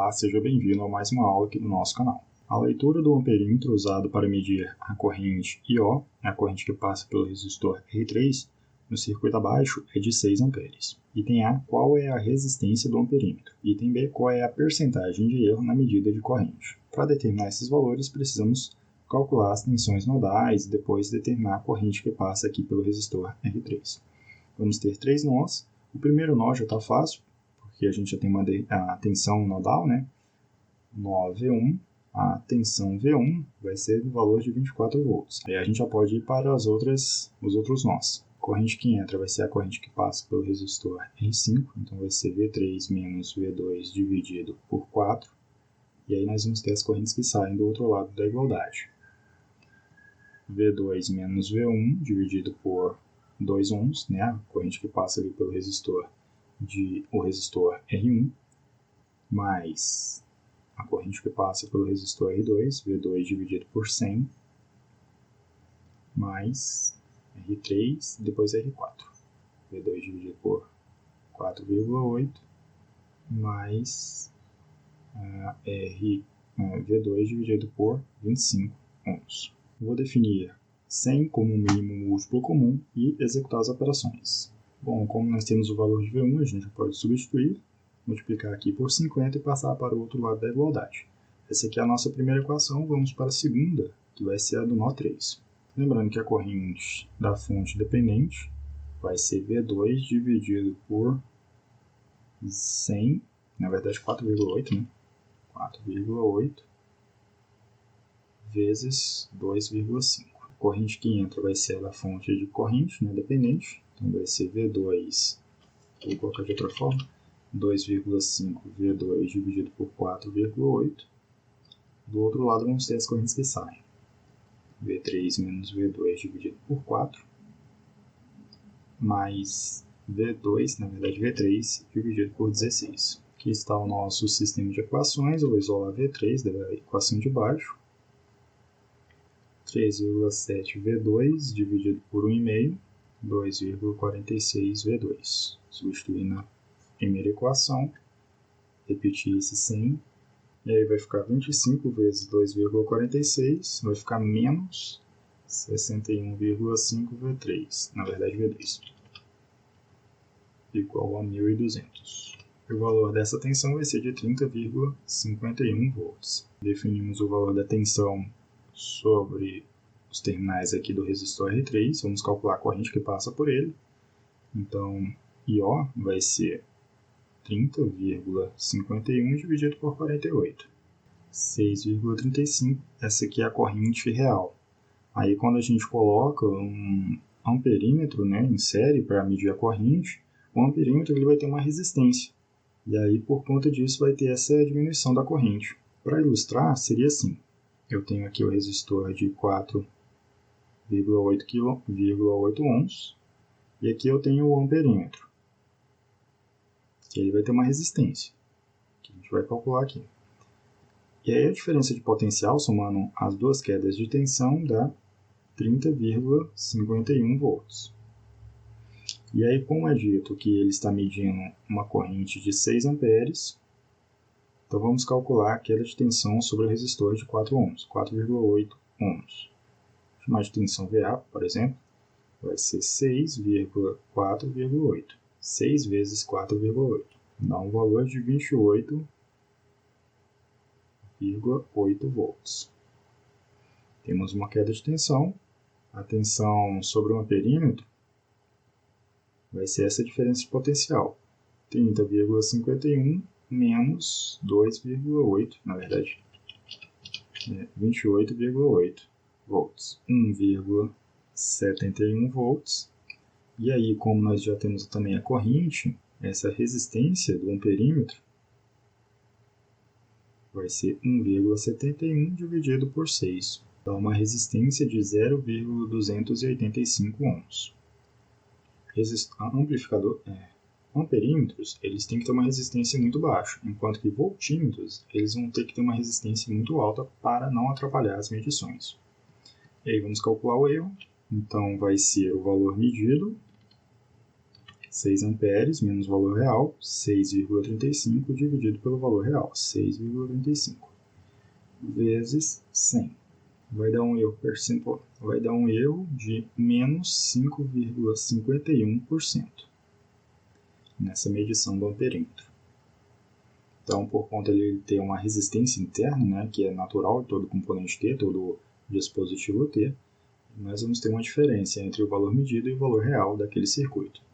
Olá, seja bem-vindo a mais uma aula aqui do nosso canal. A leitura do amperímetro usado para medir a corrente IO, a corrente que passa pelo resistor R3, no circuito abaixo é de 6 amperes. Item A, qual é a resistência do amperímetro? Item B, qual é a percentagem de erro na medida de corrente? Para determinar esses valores, precisamos calcular as tensões nodais e depois determinar a corrente que passa aqui pelo resistor R3. Vamos ter 3 nós. O primeiro nó já está fácil, porque a gente já tem a tensão nodal, né? Nó V1, a tensão V1 vai ser do valor de 24 volts. Aí a gente já pode ir para os outros nós. A corrente que entra vai ser a corrente que passa pelo resistor R5, então vai ser V3 menos V2 dividido por 4. E aí nós vamos ter as correntes que saem do outro lado da igualdade. V2 menos V1 dividido por 2 ohms, né? A corrente que passa ali pelo resistor o resistor R1, mais a corrente que passa pelo resistor R2, V2 dividido por 100, mais R3, depois R4. V2 dividido por 4,8, mais V2 dividido por 25 ohms. Vou definir 100 como um mínimo múltiplo comum e executar as operações. Bom, como nós temos o valor de V1, a gente pode substituir, multiplicar aqui por 50 e passar para o outro lado da igualdade. Essa aqui é a nossa primeira equação, vamos para a segunda, que vai ser a do nó 3. Lembrando que a corrente da fonte dependente vai ser V2 dividido por 100, na verdade 4,8, né? 4,8 vezes 2,5. A corrente que entra vai ser a da fonte de corrente, né, dependente. Então vai ser V2, vou colocar de outra forma, 2,5 V2 dividido por 4,8. Do outro lado vamos ter as correntes que saem. V3 menos V2 dividido por 4, mais V2, na verdade V3, dividido por 16. Aqui está o nosso sistema de equações. Eu vou isolar V3 da equação de baixo. 3,7 V2 dividido por 1,5, 2,46 V2. Substituir na primeira equação, repetir esse 100, e aí vai ficar 25 vezes 2,46, vai ficar menos 61,5 V3, na verdade V2, igual a 1.200. O valor dessa tensão vai ser de 30,51 volts. Definimos o valor da tensão sobre os terminais aqui do resistor R3, vamos calcular a corrente que passa por ele. Então, IO vai ser 30,51 dividido por 48, 6,35. Essa aqui é a corrente real. Aí quando a gente coloca um amperímetro, né, em série para medir a corrente, o amperímetro ele vai ter uma resistência. E aí por conta disso vai ter essa diminuição da corrente. Para ilustrar, seria assim. Eu tenho aqui o resistor de 4,8 ohms e aqui eu tenho o amperímetro, que ele vai ter uma resistência, que a gente vai calcular aqui. E aí a diferença de potencial, somando as duas quedas de tensão, dá 30,51 volts. E aí, como é dito que ele está medindo uma corrente de 6 amperes, então vamos calcular a queda de tensão sobre o resistor de 4 ohms, 4,8 ohms. Vou chamar de tensão VA, por exemplo, vai ser 6,4,8. 6 vezes 4,8. Dá um valor de 28,8 volts. Temos uma queda de tensão. A tensão sobre o amperímetro vai ser essa diferença de potencial. 30,51 menos 2,8, na verdade, 28,8 volts. 1,71 volts. E aí, como nós já temos também a corrente, essa resistência do amperímetro vai ser 1,71 dividido por 6. Dá uma resistência de 0,285 ohms. Amperímetros, eles têm que ter uma resistência muito baixa, enquanto que voltímetros, eles vão ter que ter uma resistência muito alta para não atrapalhar as medições. E aí vamos calcular o erro. Então vai ser o valor medido 6 amperes menos o valor real, 6,35 dividido pelo valor real, 6,35, vezes 100. Vai dar um erro percentual, vai dar um erro de menos 5,51% nessa medição do amperímetro. Então, por conta de ele ter uma resistência interna, né, que é natural, todo componente T, todo dispositivo T, nós vamos ter uma diferença entre o valor medido e o valor real daquele circuito.